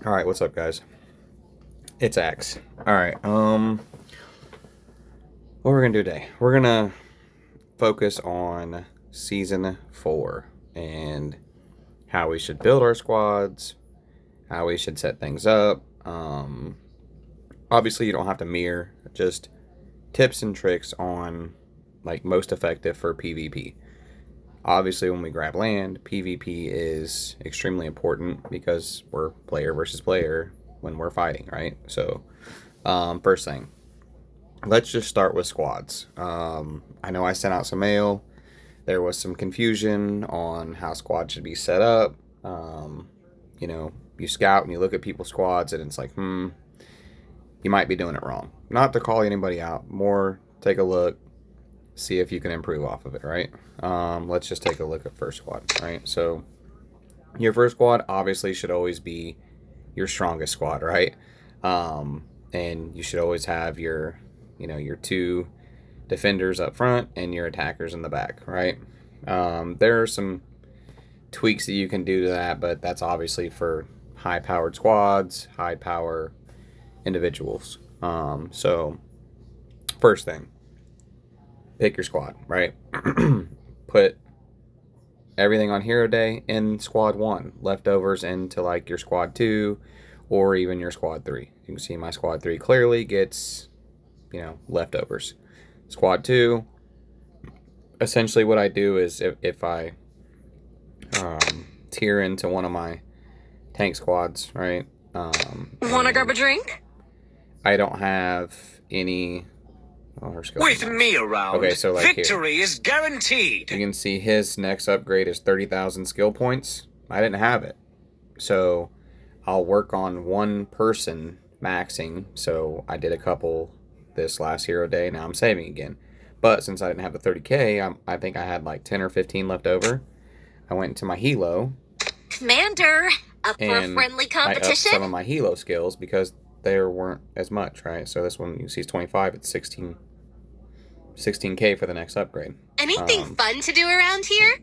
All right, what's up, guys? It's Ax. All right, what we're gonna do today? We're gonna focus on season 4 and how we should build our squads, how we should set things up. Obviously, you don't have to mirror, just tips and tricks on like most effective for PvP. Obviously, when we grab land, PvP is extremely important because we're player versus player when we're fighting, right? So, first thing, let's just start with squads. I know I sent out some mail. There was some confusion on how squads should be set up. You scout and you look at people's squads, and it's like, you might be doing it wrong. Not to call anybody out, more take a look, see if you can improve off of it, right? Let's just take a look at first squad, right? So your first squad obviously should always be your strongest squad, right? And you should always have your two defenders up front and your attackers in the back, right? There are some tweaks that you can do to that, but that's obviously for high-powered squads, high-power individuals. So first thing, pick your squad, right? Put everything on hero day in squad 1, leftovers into like your squad 2 or even your squad 3. You can see my squad 3 clearly gets leftovers. Squad 2, essentially what I do is if I tier into one of my tank squads, right? Wanna grab a drink? I don't have any. With me around, okay, so like victory is guaranteed. You can see his next upgrade is 30,000 skill points. I didn't have it. So I'll work on one person maxing. So I did a couple this last hero day. Now I'm saving again. But since I didn't have the 30k, I think I had like 10 or 15 left over. I went into my helo. Commander, up for a friendly competition? I upped some of my helo skills because there weren't as much, right? So this one, you see, is 25. It's 16k for the next upgrade. Anything fun to do around here?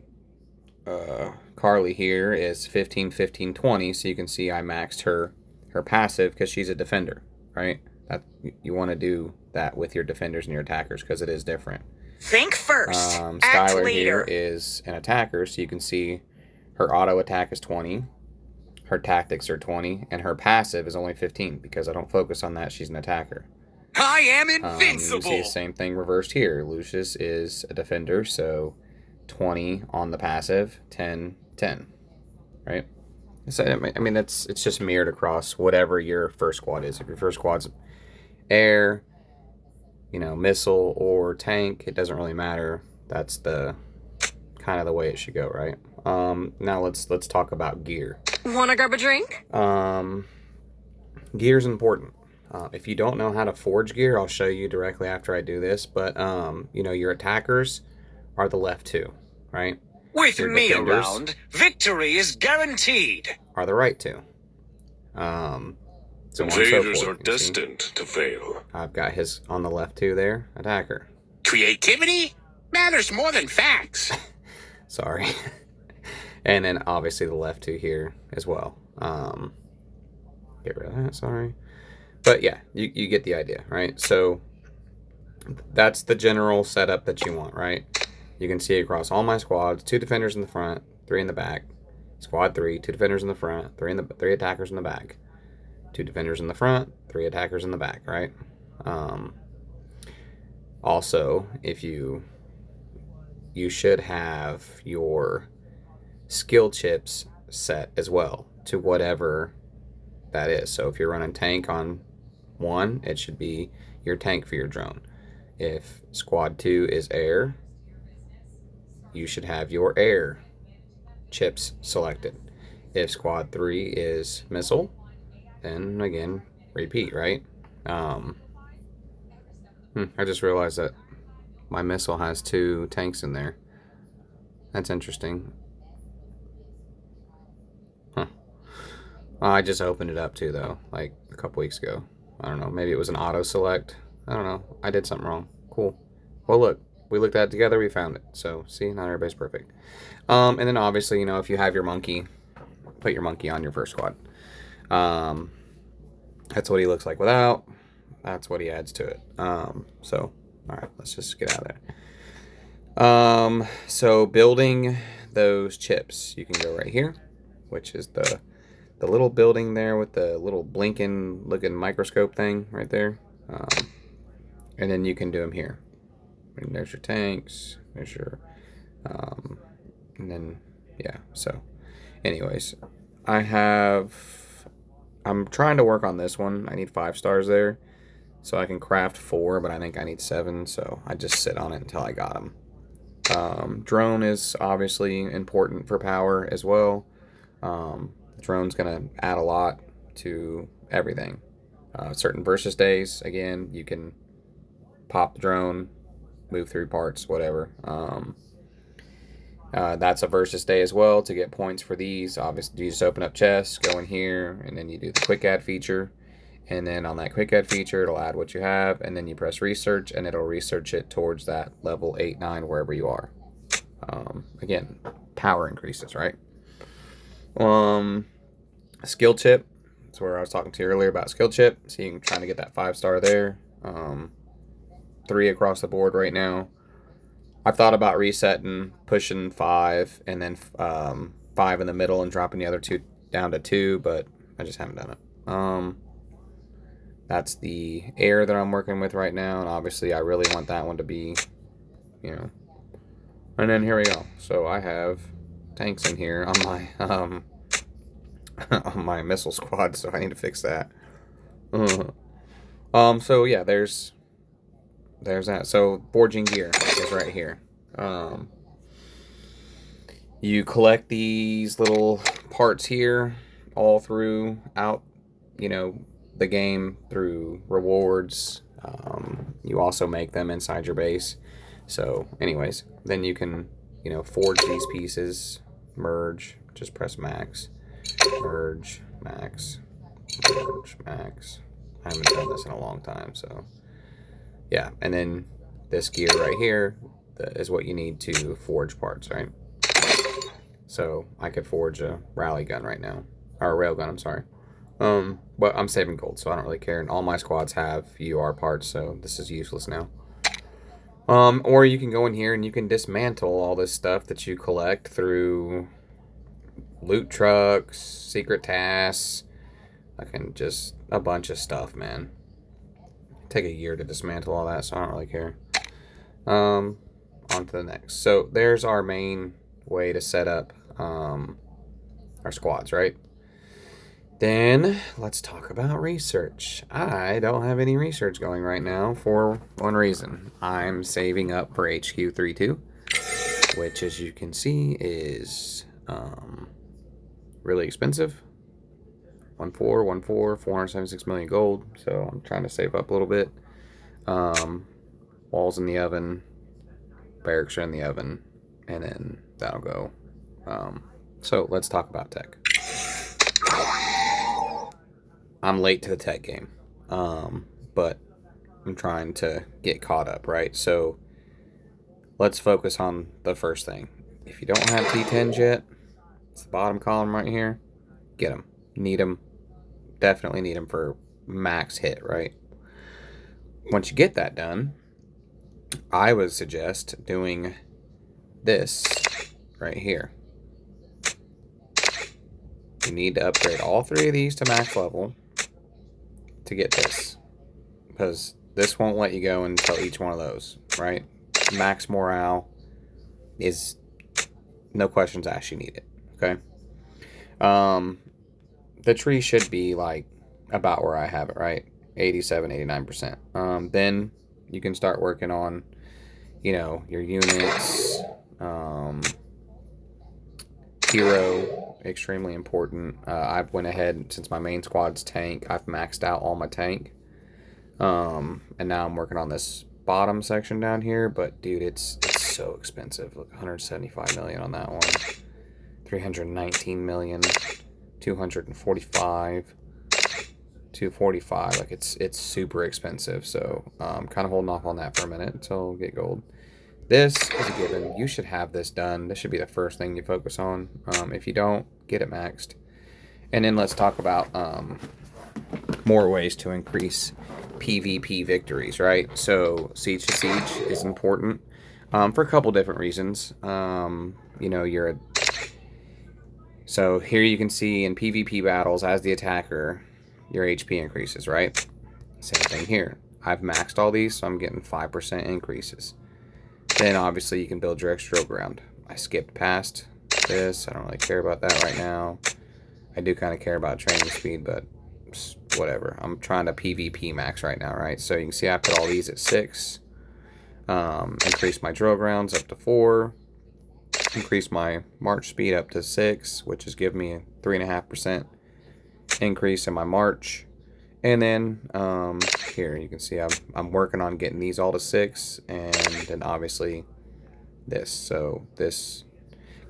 Carly here is 15, 15, 20. So you can see I maxed her passive because she's a defender, right? You want to do that with your defenders and your attackers because it is different. Think first. Skylar here is an attacker, so you can see her auto attack is 20, her tactics are 20, and her passive is only 15 because I don't focus on that. She's an attacker. I am invincible. You see the same thing reversed here. Lucius is a defender, so 20 on the passive, 10, 10, right? So, I mean, it's just mirrored across whatever your first squad is. If your first squad's air, missile or tank, it doesn't really matter. That's the kind of the way it should go, right? Now let's talk about gear. Wanna grab a drink? Gear's important. If you don't know how to forge gear, I'll show you directly after I do this. But your attackers are the left 2, right? With me around, victory is guaranteed. Are the right 2. So invaders are destined to fail. I've got his on the left 2 there, attacker. Creativity matters more than facts. Sorry. And then obviously the left 2 here as well. Get rid of that, sorry. But yeah, you get the idea, right? So that's the general setup that you want, right? You can see across all my squads, 2 defenders in the front, 3 in the back. Squad 3, 2 defenders in the front, 3 attackers in the back. 2 defenders in the front, 3 attackers in the back, right? Also, if you should have your skill chips set as well to whatever that is. So if you're running tank on 1, it should be your tank for your drone. If squad 2 is air, you should have your air chips selected. If squad 3 is missile, then again, repeat, right? I just realized that my missile has 2 tanks in there. That's interesting. I just opened it up too, though, like a couple weeks ago. I don't know. Maybe it was an auto select. I don't know. I did something wrong. Cool. Well, look, we looked at it together. We found it. So, see, not everybody's perfect. And then obviously, if you have your monkey, put your monkey on your first squad. That's what he looks like without. That's what he adds to it. So, all right, let's just get out of there. So building those chips, you can go right here, which is the little building there with the little blinking looking microscope thing right there. And then you can do them here. And there's your tanks. There's your, and then yeah. So, anyways, I'm trying to work on this one. I need 5 stars there. So I can craft 4, but I think I need 7. So I just sit on it until I got them. Drone is obviously important for power as well. Drone's going to add a lot to everything. Certain versus days, again, you can pop the drone, move through parts, whatever. That's a versus day as well to get points for these. Obviously, you just open up chests, go in here, and then you do the quick add feature. And then on that quick add feature, it'll add what you have, and then you press research, and it'll research it towards that level 8, 9, wherever you are. Again, power increases, right? Skill chip. That's where I was talking to you earlier about skill chip. So you can try to get that 5-star there. 3 across the board right now. I've thought about resetting, pushing 5, and then 5 in the middle and dropping the other 2 down to 2, but I just haven't done it. That's the air that I'm working with right now, and obviously I really want that one to be, you know. And then here we go. So I have tanks in here on my on my missile squad, so I need to fix that. So yeah, there's that. So forging gear is right here. You collect these little parts here all throughout, the game through rewards. You also make them inside your base. So anyways, then you can, forge these pieces, merge, just press max, merge, max, merge, max. I haven't done this in a long time, so yeah. And then this gear right here is what you need to forge parts, right? So I could forge a rally gun right now, or a rail gun, I'm sorry. But I'm saving gold, so I don't really care. And all my squads have UR parts, so this is useless now. Or you can go in here and you can dismantle all this stuff that you collect through loot trucks, secret tasks. I can just a bunch of stuff, man. Take a year to dismantle all that, so I don't really care. On to the next. So there's our main way to set up our squads, right? Then let's talk about research. I don't have any research going right now for one reason. I'm saving up for HQ32, which as you can see is really expensive. 476 million gold. So I'm trying to save up a little bit. Walls in the oven, barracks are in the oven, and then that'll go. So let's talk about tech. I'm late to the tech game, but I'm trying to get caught up, right? So let's focus on the first thing. If you don't have T10s yet, it's the bottom column right here. Get them. Need them. Definitely need them for max hit, right? Once you get that done, I would suggest doing this right here. You need to upgrade all 3 of these to max level to get this, because this won't let you go until each one of those, right? Max morale is no questions asked, you need it, okay? The tree should be like about where I have it, right? 87, 89%. Then you can start working on, your units. Hero, extremely important. I've went ahead, since my main squad's tank, I've maxed out all my tank. And now I'm working on this bottom section down here, but dude, it's so expensive. Look, 175 million on that one. 319 million. 245. 245. Like it's super expensive. So I'm kind of holding off on that for a minute until I get gold. This is a given. You should have this done. This should be the first thing you focus on. If you don't, get it maxed. And then let's talk about more ways to increase PvP victories, right? So Siege to Siege is important for a couple different reasons. You know, so here you can see in PvP battles, as the attacker, your HP increases, right? Same thing here. I've maxed all these, so I'm getting 5% increases. Then obviously you can build your extra ground. I skipped past this. I don't really care about that right now. I do kind of care about training speed, but whatever. I'm trying to PvP max right now, right? So you can see I put all these at 6. Increase my drill grounds up to 4. Increase my march speed up to 6, which is giving me a 3.5% increase in my march. And then here you can see I'm working on getting these all to 6, and then obviously this. So this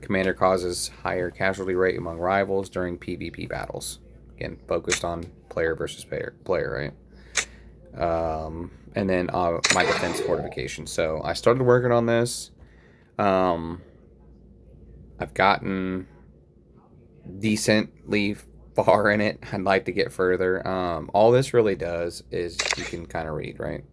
commander causes higher casualty rate among rivals during PvP battles. Again, focused on player versus player, right? And then my defense fortification. So I started working on this. I've gotten decently far in it. I'd like to get further. All this really does is you can kind of read, right?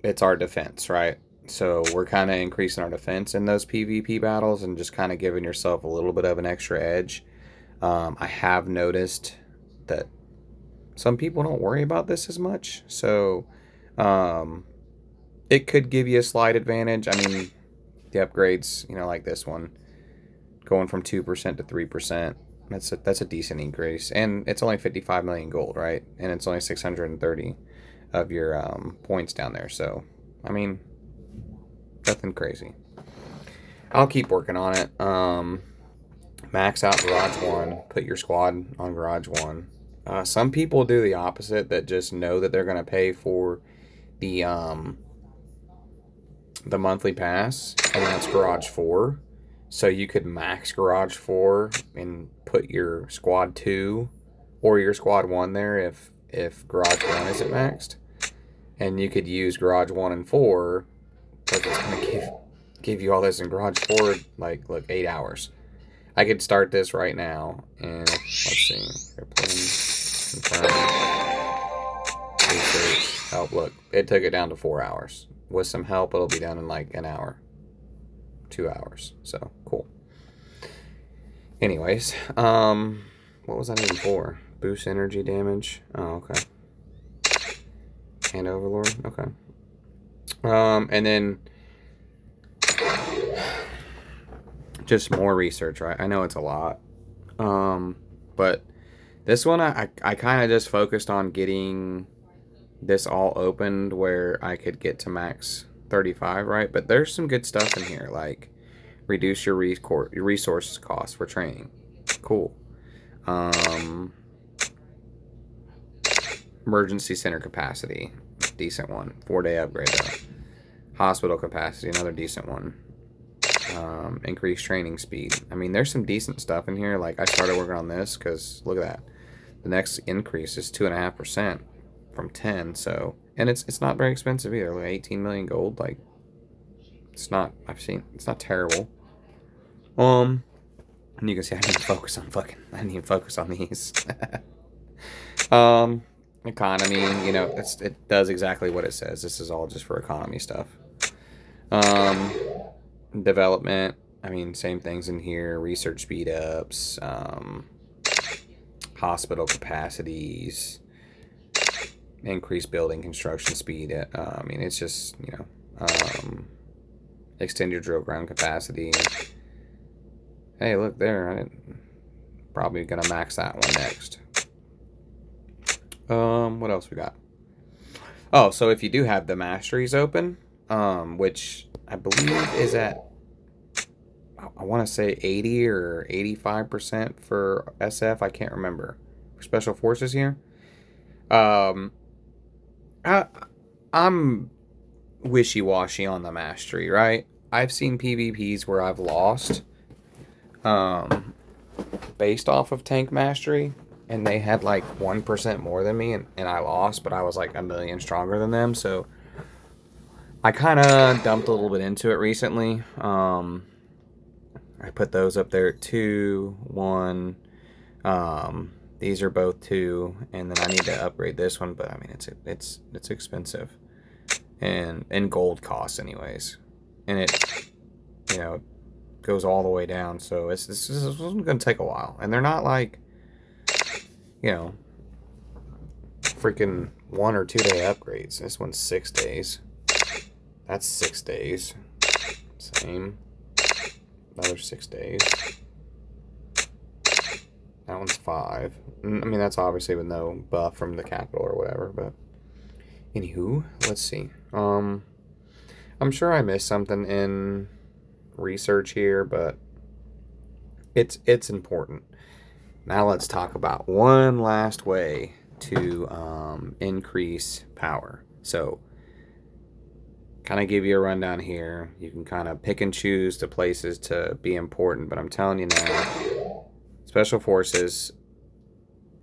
It's our defense, right? So we're kind of increasing our defense in those PvP battles and just kind of giving yourself a little bit of an extra edge. I have noticed that some people don't worry about this as much. So it could give you a slight advantage. I mean, the upgrades, you know, like this one, going from 2% to 3%. That's a decent increase, and it's only 55 million gold, right? And it's only 630 of your points down there. So, I mean, nothing crazy. I'll keep working on it. Max out Garage 1. Put your squad on Garage 1. Some people do the opposite, that just know that they're going to pay for the monthly pass, and that's Garage 4. So you could max Garage 4 and put your Squad 2 or your Squad 1 there if Garage 1 isn't maxed. And you could use Garage 1 and 4, because it's going to give you all this in Garage 4, like, look, 8 hours. I could start this right now, and let's see. Airplane, confirm, research, help. Look, it took it down to 4 hours. With some help, it'll be done in like an hour, 2 hours. So cool. Anyways, what was that even for? Boost energy damage. Oh, okay. And Overlord. Okay. And then just more research, right? I know it's a lot, but this one I kind of just focused on getting this all opened where I could get to max 35, right? But there's some good stuff in here, like reduce your resources cost for training. Cool. Emergency center capacity, decent one. 4-day upgrade though. Hospital capacity, another decent one. Increased training speed. I mean, there's some decent stuff in here. Like, I started working on this because look at that. The next increase is 2.5% from 10. So, and it's not very expensive either. Like 18 million gold. Like, it's not. It's not terrible. And you can see I didn't focus on these. Economy. You know, it does exactly what it says. This is all just for economy stuff. Development, I mean, same things in here. Research speed ups, hospital capacities, increased building construction speed. I mean, it's just, you know, extend your drill ground capacity. Hey, look there. Probably gonna max that one next. What else we got? Oh, so if you do have the masteries open, which I believe is at, I want to say 80 or 85% for SF. I can't remember. For Special Forces here. I'm wishy-washy on the mastery, right? I've seen PvPs where I've lost based off of tank mastery, and they had like 1% more than me, and I lost, but I was like a million stronger than them, so I kind of dumped a little bit into it recently. I put those up there at 2, 1. These are both 2, and then I need to upgrade this one, but I mean it's expensive, and gold costs anyways, and it goes all the way down, so this is gonna take a while, and they're not like freaking 1 or 2 day upgrades. This one's 6 days. That's 6 days. Same. Another 6 days. That one's 5. I mean, that's obviously with no buff from the capital or whatever, but anywho, let's see. I'm sure I missed something in research here, but it's important. Now let's talk about one last way to increase power. So, kind of give you a rundown here. You can kind of pick and choose the places to be important, but I'm telling you now, Special Forces,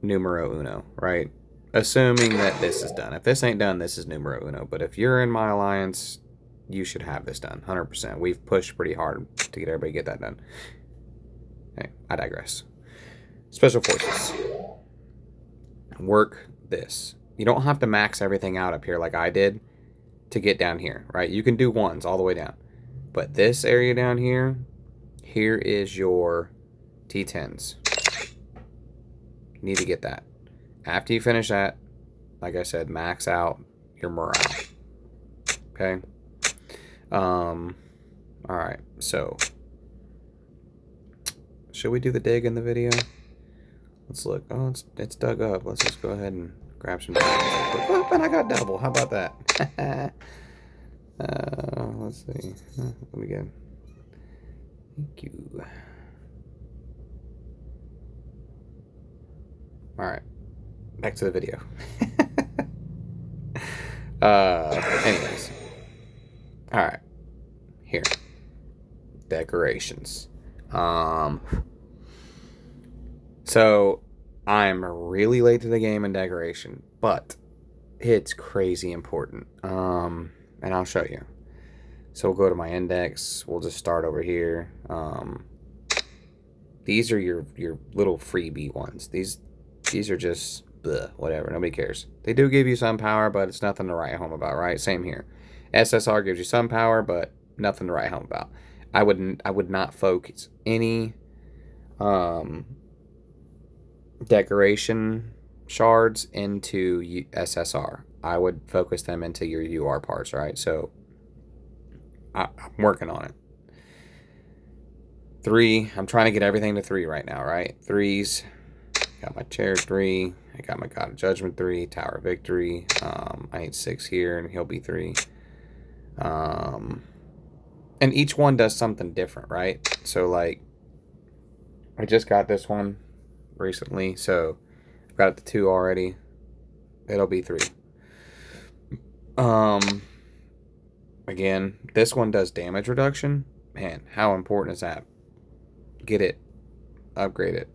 numero uno, right? Assuming that this is done. If this ain't done, this is numero uno. But if you're in my alliance, you should have this done, 100%. We've pushed pretty hard to get everybody to get that done. Hey, I digress. Special Forces. Work this. You don't have to max everything out up here like I did to get down here, right? You can do ones all the way down. But this area down here, here is your T10s. You need to get that. After you finish that, like I said, max out your morale. Okay? Alright, so should we do the dig in the video? Let's look. Oh, it's dug up. Let's just go ahead and grab some. Oh, and I got double. How about that? Let's see. Let me get. Thank you. All right, back to the video. Anyways, all right. Here, decorations. So I'm really late to the game in decoration, but it's crazy important. And I'll show you. So we'll go to my index. We'll just start over here. These are your little freebie ones. These are just bleh, whatever. Nobody cares. They do give you some power, but it's nothing to write home about, right? Same here. SSR gives you some power, but nothing to write home about. I would not focus any decoration shards into SSR. I would focus them into your UR parts, right? So I'm working on it. 3, I'm trying to get everything to 3 right now, right? 3s, got my chair 3, I got my God of Judgment 3, Tower of Victory, I need 6 here, and he'll be 3. And each one does something different, right? So, like, I just got this one recently, so I've got it to 2 already. It'll be 3. Again, this one does damage reduction. Man, how important is that? Get it. Upgrade it.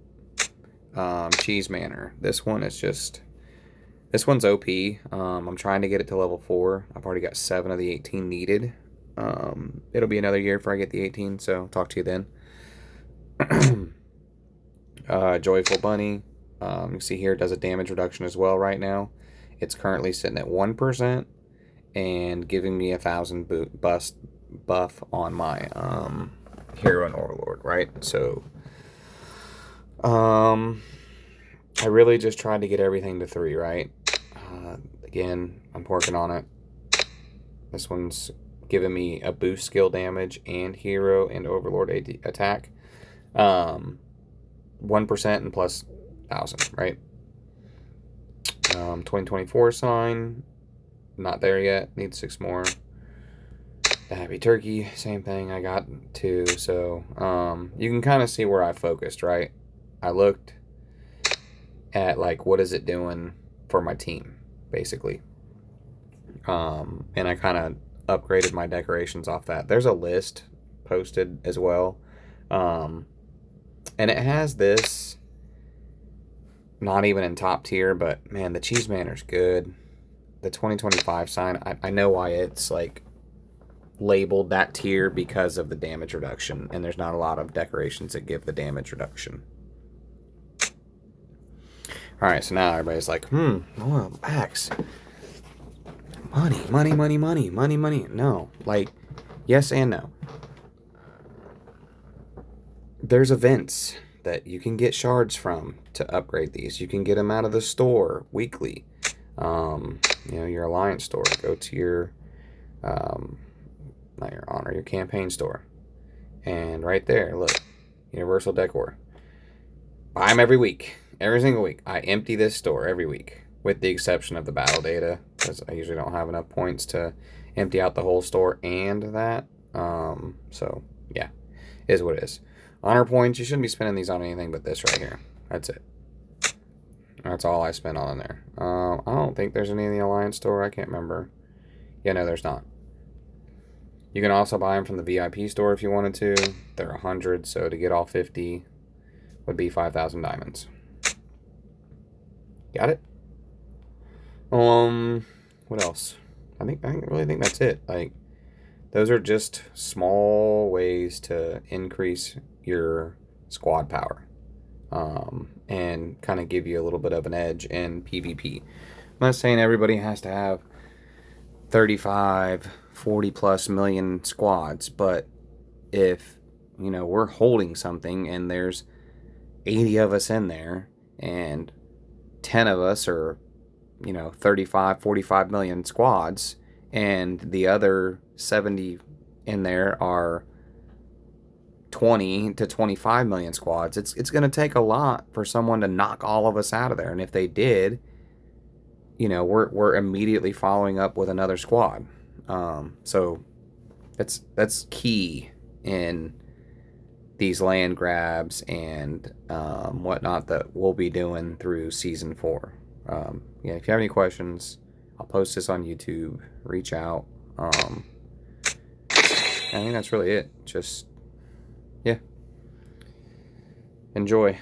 Cheese Manor. This one is just... This one's OP. I'm trying to get it to level 4. I've already got 7 of the 18 needed. It'll be another year before I get the 18, so I'll talk to you then. Joyful Bunny. You can see here it does a damage reduction as well right now. It's currently sitting at 1% and giving me 1,000 buff on my Hero and Overlord, right? So I really just tried to get everything to 3, right? Again, I'm working on it. This one's giving me a boost skill damage and Hero and Overlord attack. 1% and plus 1,000, right? 2024 sign, not there yet. Need 6 more. The Happy Turkey, same thing. I got 2, so you can kind of see where I focused, right? I looked at like what is it doing for my team, basically, and I kind of upgraded my decorations off that. There's a list posted as well, and it has this. Not even in top tier, but man, the Cheese Manor's good. The 2025 sign, I know why it's like labeled that tier because of the damage reduction, and there's not a lot of decorations that give the damage reduction. All right, so now everybody's like, oh, Ax, money, money, money, money, money, money. No, like, yes and no. There's events that you can get shards from to upgrade these. You can get them out of the store weekly. You know, your alliance store. Go to your, not your honor, your campaign store. And right there, look, Universal Decor. Buy them every week. Every single week. I empty this store every week, with the exception of the battle data, because I usually don't have enough points to empty out the whole store and that. So, yeah, is what it is. Honor points, you shouldn't be spending these on anything but this right here. That's it. That's all I spend on in there. I don't think there's any in the Alliance store. I can't remember. Yeah, no, there's not. You can also buy them from the VIP store if you wanted to. They're 100, so to get all 50 would be 5,000 diamonds. Got it? What else? I really think that's it. Like, those are just small ways to increase your squad power. And kind of give you a little bit of an edge in PvP. I'm not saying everybody has to have 35, 40 plus million squads, but if, you know, we're holding something and there's 80 of us in there and 10 of us are, you know, 35, 45 million squads, and the other 70 in there are 20 to 25 million squads, it's going to take a lot for someone to knock all of us out of there. And if they did, you know, we're immediately following up with another squad. So that's key in these land grabs and whatnot that we'll be doing through season 4. Yeah, if you have any questions, I'll post this on YouTube. Reach out. I think that's really it. Just, yeah. Enjoy.